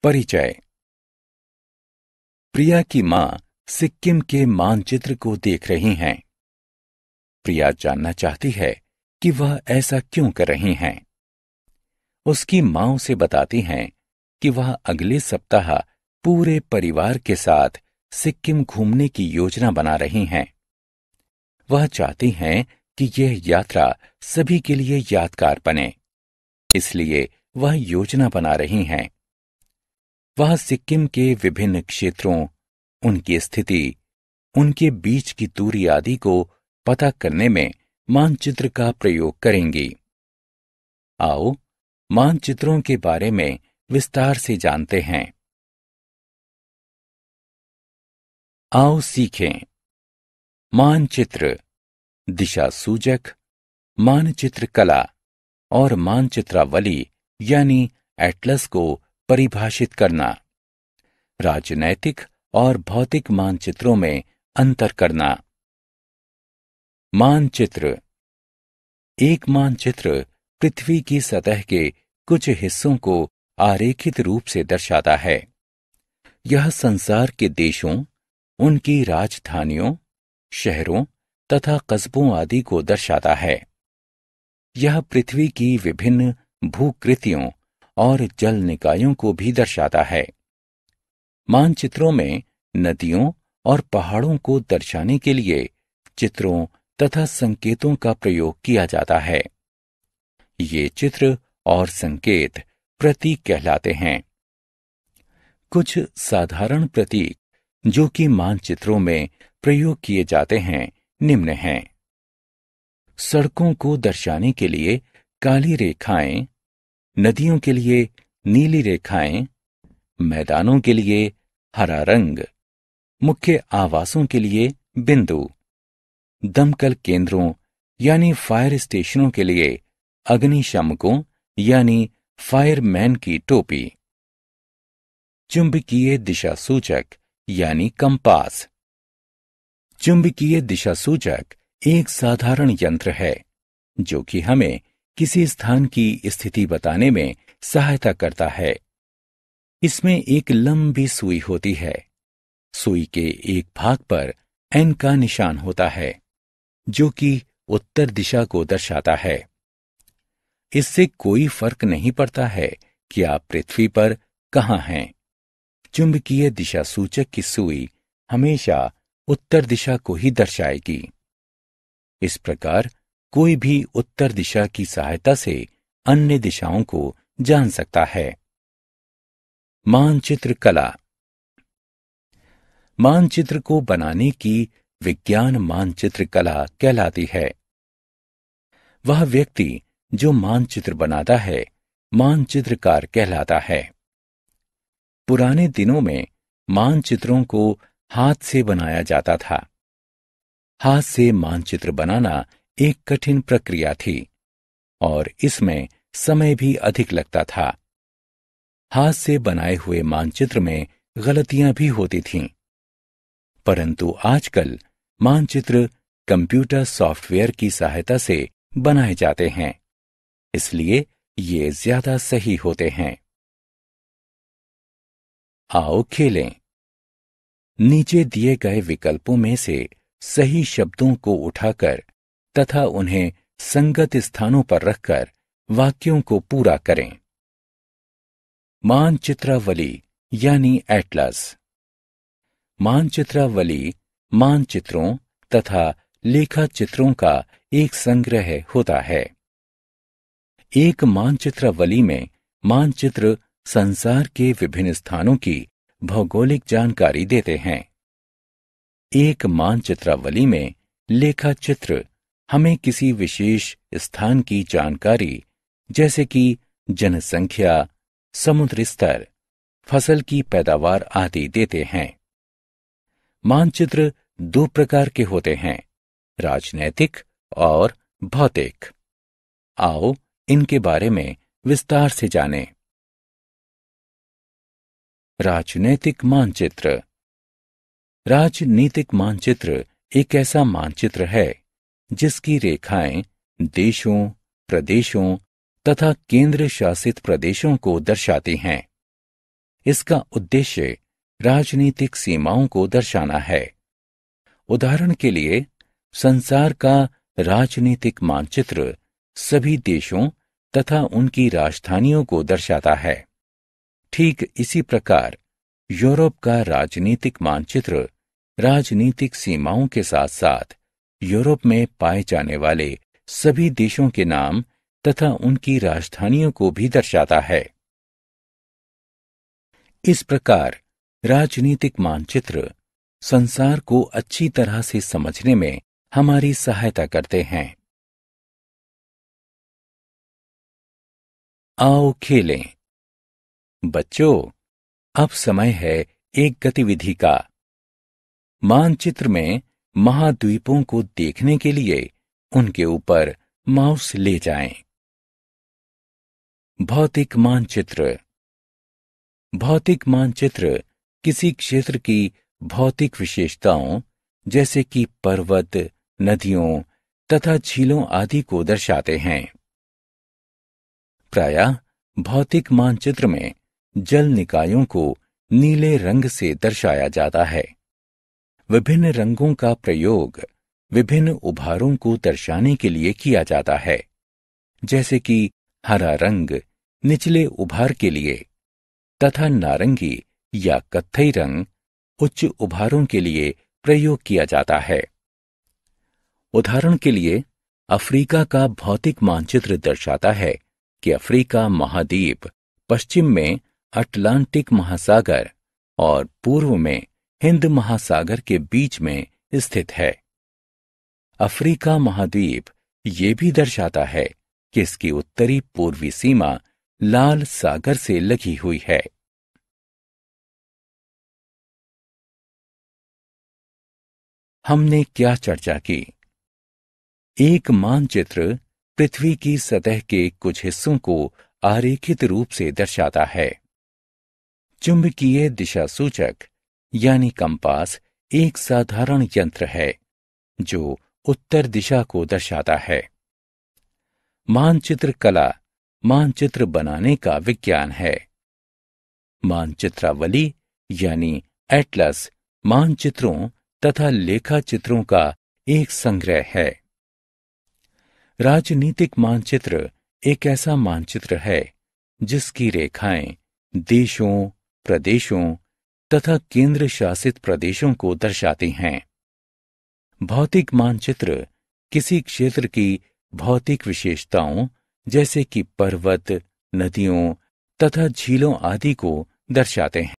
परिचय। प्रिया की मां सिक्किम के मानचित्र को देख रही हैं। प्रिया जानना चाहती है कि वह ऐसा क्यों कर रही हैं। उसकी मां उसे बताती हैं कि वह अगले सप्ताह पूरे परिवार के साथ सिक्किम घूमने की योजना बना रही हैं। वह चाहती हैं कि यह यात्रा सभी के लिए यादगार बने, इसलिए वह योजना बना रही हैं। वह सिक्किम के विभिन्न क्षेत्रों, उनकी स्थिति, उनके बीच की दूरी आदि को पता करने में मानचित्र का प्रयोग करेंगी। आओ मानचित्रों के बारे में विस्तार से जानते हैं। आओ सीखें। मानचित्र, दिशा सूचक, मानचित्र कला और मानचित्रावली यानी एटलस को परिभाषित करना। राजनैतिक और भौतिक मानचित्रों में अंतर करना। मानचित्र। एक मानचित्र पृथ्वी की सतह के कुछ हिस्सों को आरेखित रूप से दर्शाता है। यह संसार के देशों, उनकी राजधानियों, शहरों तथा कस्बों आदि को दर्शाता है। यह पृथ्वी की विभिन्न भूकृतियों और जल निकायों को भी दर्शाता है। मानचित्रों में नदियों और पहाड़ों को दर्शाने के लिए चित्रों तथा संकेतों का प्रयोग किया जाता है। ये चित्र और संकेत प्रतीक कहलाते हैं। कुछ साधारण प्रतीक जो कि मानचित्रों में प्रयोग किए जाते हैं निम्न हैं। सड़कों को दर्शाने के लिए काली रेखाएं, नदियों के लिए नीली रेखाएं, मैदानों के लिए हरा रंग, मुख्य आवासों के लिए बिंदु, दमकल केंद्रों यानी फायर स्टेशनों के लिए अग्निशमकों यानी फायरमैन की टोपी। चुंबकीय दिशा सूचक यानी कंपास। चुंबकीय दिशा सूचक एक साधारण यंत्र है जो कि हमें किसी स्थान की स्थिति बताने में सहायता करता है। इसमें एक लंबी सुई होती है। सुई के एक भाग पर एन का निशान होता है जो कि उत्तर दिशा को दर्शाता है। इससे कोई फर्क नहीं पड़ता है कि आप पृथ्वी पर कहां हैं। चुंबकीय दिशा सूचक की सुई हमेशा उत्तर दिशा को ही दर्शाएगी। इस प्रकार कोई भी उत्तर दिशा की सहायता से अन्य दिशाओं को जान सकता है। मानचित्र कला। मानचित्र को बनाने की विज्ञान मानचित्र कला कहलाती है। वह व्यक्ति जो मानचित्र बनाता है मानचित्रकार कहलाता है। पुराने दिनों में मानचित्रों को हाथ से बनाया जाता था। हाथ से मानचित्र बनाना एक कठिन प्रक्रिया थी और इसमें समय भी अधिक लगता था। हाथ से बनाए हुए मानचित्र में गलतियां भी होती थीं। परंतु आजकल मानचित्र कंप्यूटर सॉफ्टवेयर की सहायता से बनाए जाते हैं, इसलिए ये ज्यादा सही होते हैं। आओ खेलें। नीचे दिए गए विकल्पों में से सही शब्दों को उठाकर तथा उन्हें संगत स्थानों पर रखकर वाक्यों को पूरा करें। मानचित्रावली यानी एटलस। मानचित्रावली मानचित्रों तथा लेखाचित्रों का एक संग्रह होता है। एक मानचित्रावली में मानचित्र संसार के विभिन्न स्थानों की भौगोलिक जानकारी देते हैं। एक मानचित्रावली में लेखाचित्र हमें किसी विशेष स्थान की जानकारी जैसे कि जनसंख्या, समुद्र स्तर, फसल की पैदावार आदि देते हैं। मानचित्र दो प्रकार के होते हैं, राजनैतिक और भौतिक। आओ इनके बारे में विस्तार से जानें। राजनैतिक मानचित्र। राजनीतिक मानचित्र एक ऐसा मानचित्र है जिसकी रेखाएं देशों, प्रदेशों तथा केंद्र शासित प्रदेशों को दर्शाती हैं। इसका उद्देश्य राजनीतिक सीमाओं को दर्शाना है। उदाहरण के लिए, संसार का राजनीतिक मानचित्र सभी देशों तथा उनकी राजधानियों को दर्शाता है। ठीक इसी प्रकार यूरोप का राजनीतिक मानचित्र राजनीतिक सीमाओं के साथ साथ यूरोप में पाए जाने वाले सभी देशों के नाम तथा उनकी राजधानियों को भी दर्शाता है। इस प्रकार राजनीतिक मानचित्र संसार को अच्छी तरह से समझने में हमारी सहायता करते हैं। आओ खेलें। बच्चों, अब समय है एक गतिविधि का। मानचित्र में महाद्वीपों को देखने के लिए उनके ऊपर माउस ले जाएं। भौतिक मानचित्र। भौतिक मानचित्र किसी क्षेत्र की भौतिक विशेषताओं जैसे कि पर्वत, नदियों तथा झीलों आदि को दर्शाते हैं। प्रायः भौतिक मानचित्र में जल निकायों को नीले रंग से दर्शाया जाता है। विभिन्न रंगों का प्रयोग विभिन्न उभारों को दर्शाने के लिए किया जाता है, जैसे कि हरा रंग निचले उभार के लिए तथा नारंगी या कत्थई रंग उच्च उभारों के लिए प्रयोग किया जाता है। उदाहरण के लिए, अफ्रीका का भौतिक मानचित्र दर्शाता है कि अफ्रीका महाद्वीप पश्चिम में अटलांटिक महासागर और पूर्व में हिंद महासागर के बीच में स्थित है। अफ्रीका महाद्वीप ये भी दर्शाता है कि इसकी उत्तरी पूर्वी सीमा लाल सागर से लगी हुई है। हमने क्या चर्चा की? एक मानचित्र पृथ्वी की सतह के कुछ हिस्सों को आरेखित रूप से दर्शाता है। चुंबकीय दिशा सूचक यानी कंपास एक साधारण यंत्र है जो उत्तर दिशा को दर्शाता है। मानचित्र कला मानचित्र बनाने का विज्ञान है। मानचित्रावली यानी एटलस मानचित्रों तथा लेखा चित्रों का एक संग्रह है। राजनीतिक मानचित्र एक ऐसा मानचित्र है जिसकी रेखाएं देशों, प्रदेशों तथा केंद्र शासित प्रदेशों को दर्शाती हैं। भौतिक मानचित्र किसी क्षेत्र की भौतिक विशेषताओं जैसे कि पर्वत, नदियों तथा झीलों आदि को दर्शाते हैं।